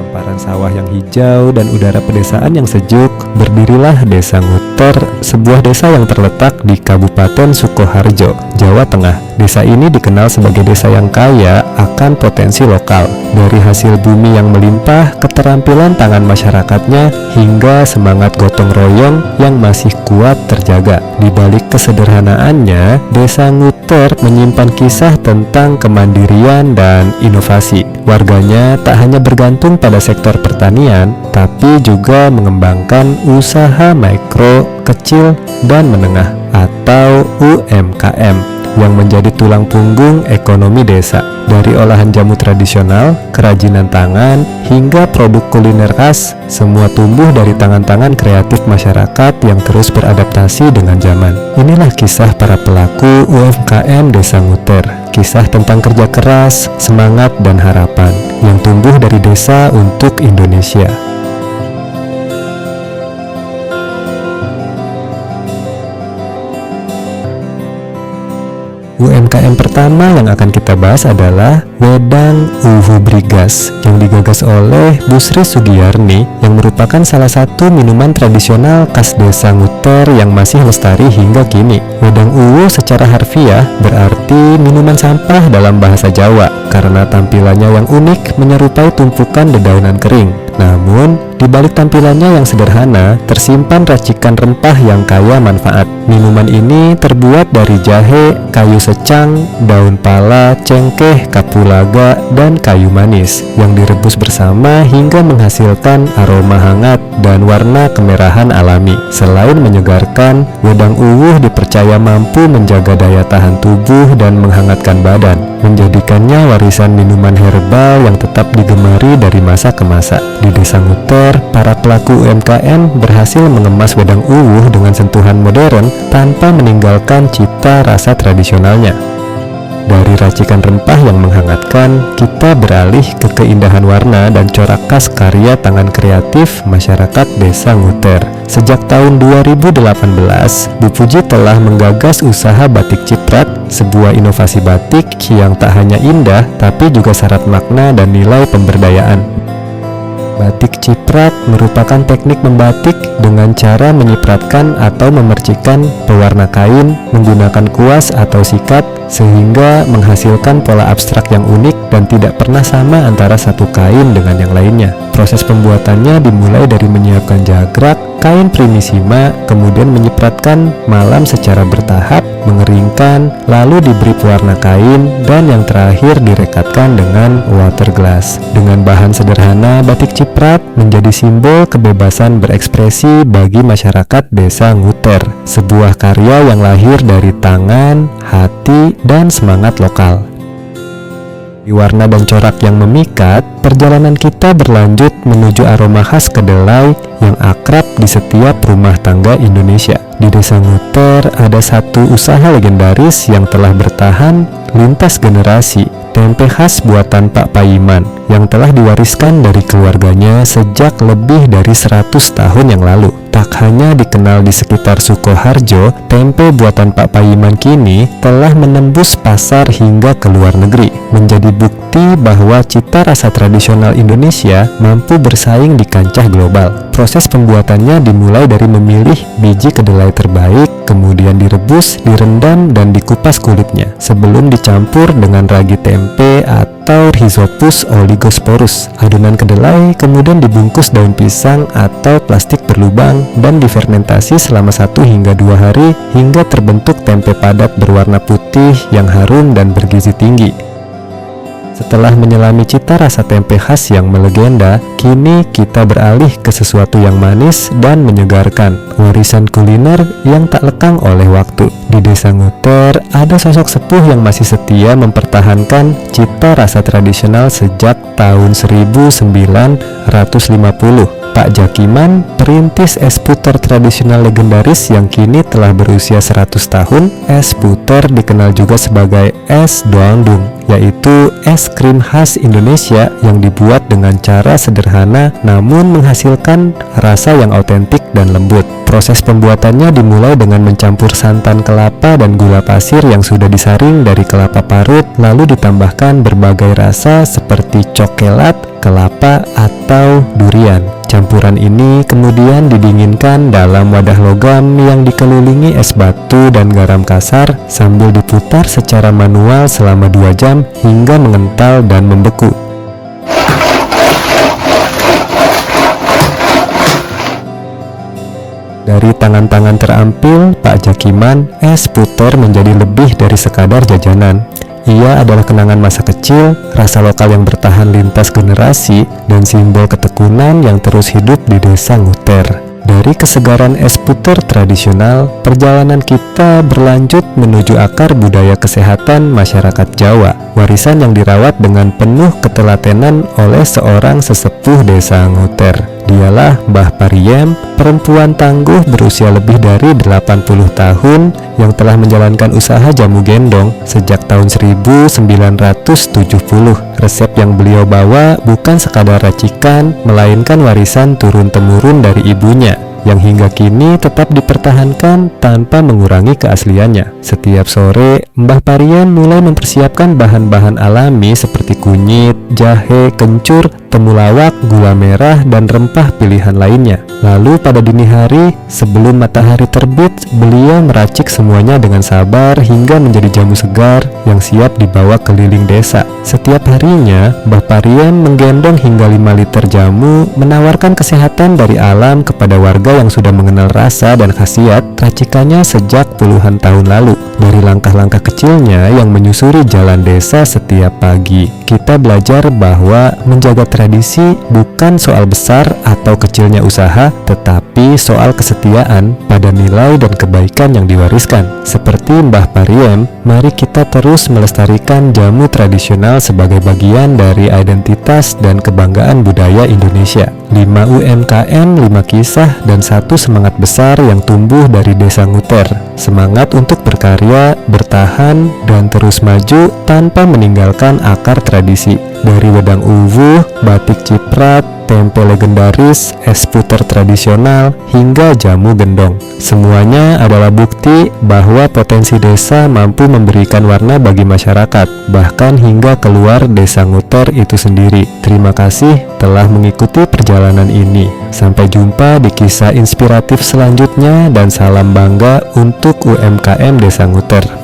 hamparan sawah yang hijau dan udara pedesaan yang sejuk, berdirilah Desa Nguter, sebuah desa yang terletak di Kabupaten Sukoharjo, Jawa Tengah. Desa ini dikenal sebagai desa yang kaya akan potensi lokal, dari hasil bumi yang melimpah, keterampilan tangan masyarakatnya, hingga semangat gotong royong yang masih kuat terjaga. Di balik kesederhanaannya, Desa Nguter menyimpan kisah tentang kemandirian dan inovasi. Warganya tak hanya bergantung pada sektor pertanian, tapi juga mengembangkan usaha mikro, kecil, dan menengah atau UMKM yang menjadi tulang punggung ekonomi desa. Dari olahan jamu tradisional, kerajinan tangan, hingga produk kuliner khas, semua tumbuh dari tangan-tangan kreatif masyarakat yang terus beradaptasi dengan zaman. Inilah kisah para pelaku UMKM Desa Nguter. Kisah tentang kerja keras, semangat, dan harapan yang tumbuh dari desa untuk Indonesia. UMKM pertama yang akan kita bahas adalah Wedang Uwu Brigas yang digagas oleh Bu Sri Sugiyarni, yang merupakan salah satu minuman tradisional khas Desa Nguter yang masih lestari hingga kini. Wedang Uwu secara harfiah berarti minuman sampah dalam bahasa Jawa karena tampilannya yang unik menyerupai tumpukan dedaunan kering. Namun, di balik tampilannya yang sederhana, tersimpan racikan rempah yang kaya manfaat. Minuman ini terbuat dari jahe, kayu secang, daun pala, cengkeh, kapulaga, dan kayu manis yang direbus bersama hingga menghasilkan aroma hangat dan warna kemerahan alami. Selain menyegarkan, Wedang Uwu dipercaya mampu menjaga daya tahan tubuh dan menghangatkan badan, menjadikannya warisan minuman herbal yang tetap digemari dari masa ke masa. Di Desa Nguter, para pelaku UMKM berhasil mengemas Wedang Uwu dengan sentuhan modern tanpa meninggalkan cita rasa tradisionalnya. Dari racikan rempah yang menghangatkan, kita beralih ke keindahan warna dan corak khas karya tangan kreatif masyarakat Desa Nguter. Sejak tahun 2018, Bu Puji telah menggagas usaha batik ciprat, sebuah inovasi batik yang tak hanya indah, tapi juga syarat makna dan nilai pemberdayaan. Batik ciprat merupakan teknik membatik dengan cara menyipratkan atau memercikkan pewarna kain menggunakan kuas atau sikat sehingga menghasilkan pola abstrak yang unik dan tidak pernah sama antara satu kain dengan yang lainnya. Proses pembuatannya dimulai dari menyiapkan jagrak, kain primisima, kemudian menyipratkan malam secara bertahap, mengeringkan, lalu diberi pewarna kain, dan yang terakhir direkatkan dengan water glass. Dengan bahan sederhana, batik ciprat menjadi simbol kebebasan berekspresi bagi masyarakat Desa Nguter, sebuah karya yang lahir dari tangan, hati, dan semangat lokal. Di warna dan corak yang memikat, perjalanan kita berlanjut menuju aroma khas kedelai yang akrab di setiap rumah tangga Indonesia. Di Desa Nguter ada satu usaha legendaris yang telah bertahan lintas generasi, tempe khas buatan Pak Paiman yang telah diwariskan dari keluarganya sejak lebih dari 100 tahun yang lalu. Tak hanya dikenal di sekitar Sukoharjo, tempe buatan Pak Paiman kini telah menembus pasar hingga ke luar negeri, menjadi bukti bahwa cita rasa tradisional Indonesia mampu bersaing di kancah global. Proses pembuatannya dimulai dari memilih biji kedelai terbaik, kemudian direbus, direndam, dan dikupas kulitnya sebelum dicampur dengan ragi tempe atau Rhizopus oligosporus. Adonan kedelai kemudian dibungkus daun pisang atau plastik berlubang dan difermentasi selama 1 hingga 2 hari hingga terbentuk tempe padat berwarna putih yang harum dan bergizi tinggi. Setelah menyelami cita rasa tempe khas yang melegenda, kini kita beralih ke sesuatu yang manis dan menyegarkan, warisan kuliner yang tak lekang oleh waktu. Di Desa Nguter ada sosok sepuh yang masih setia mempertahankan cita rasa tradisional sejak tahun 1950. Pak Jakiman, perintis es puter tradisional legendaris yang kini telah berusia 100 tahun. Es puter dikenal juga sebagai es doang dung yaitu es krim khas Indonesia yang dibuat dengan cara sederhana namun menghasilkan rasa yang autentik dan lembut. Proses pembuatannya dimulai dengan mencampur santan kelapa dan gula pasir yang sudah disaring dari kelapa parut, lalu ditambahkan berbagai rasa seperti coklat, kelapa, atau durian. Campuran ini kemudian didinginkan dalam wadah logam yang dikelilingi es batu dan garam kasar sambil diputar secara manual selama 2 jam hingga mengental dan membeku. Dari tangan-tangan terampil Pak Jakiman, es puter menjadi lebih dari sekadar jajanan. Ia adalah kenangan masa kecil, rasa lokal yang bertahan lintas generasi, dan simbol ketekunan yang terus hidup di Desa Nguter. Dari kesegaran es puter tradisional, perjalanan kita berlanjut menuju akar budaya kesehatan masyarakat Jawa, warisan yang dirawat dengan penuh ketelatenan oleh seorang sesepuh Desa Nguter. Dialah Mbah Pariem, perempuan tangguh berusia lebih dari 80 tahun yang telah menjalankan usaha jamu gendong sejak tahun 1970. Resep yang beliau bawa bukan sekadar racikan, melainkan warisan turun-temurun dari ibunya yang hingga kini tetap dipertahankan tanpa mengurangi keasliannya. Setiap sore, Mbah Pariem mulai mempersiapkan bahan-bahan alami seperti kunyit, jahe, kencur, temulawak, gula merah, dan rempah pilihan lainnya. Lalu pada dini hari, sebelum matahari terbit, beliau meracik semuanya dengan sabar hingga menjadi jamu segar yang siap dibawa keliling desa. Setiap harinya, Mbah Pariem menggendong hingga 5 liter jamu, menawarkan kesehatan dari alam kepada warga yang sudah mengenal rasa dan khasiat racikannya sejak puluhan tahun lalu. Dari langkah-langkah kecilnya yang menyusuri jalan desa setiap pagi, kita belajar bahwa menjaga tradisi bukan soal besar atau kecilnya usaha, tetapi soal kesetiaan pada nilai dan kebaikan yang diwariskan. Seperti Mbah Pariem, mari kita terus melestarikan jamu tradisional sebagai bagian dari identitas dan kebanggaan budaya Indonesia. 5 UMKM, 5 kisah, dan 1 semangat besar yang tumbuh dari Desa Nguter. Semangat untuk berkarya, bertahan, dan terus maju tanpa meninggalkan akar tradisi. Dari wedang uwuh, batik ciprat, tempe legendaris, es puter tradisional, hingga jamu gendong. Semuanya adalah bukti bahwa potensi desa mampu memberikan warna bagi masyarakat, bahkan hingga keluar Desa Nguter itu sendiri. Terima kasih telah mengikuti perjalanan ini. Sampai jumpa di kisah inspiratif selanjutnya dan salam bangga untuk UMKM Desa Nguter.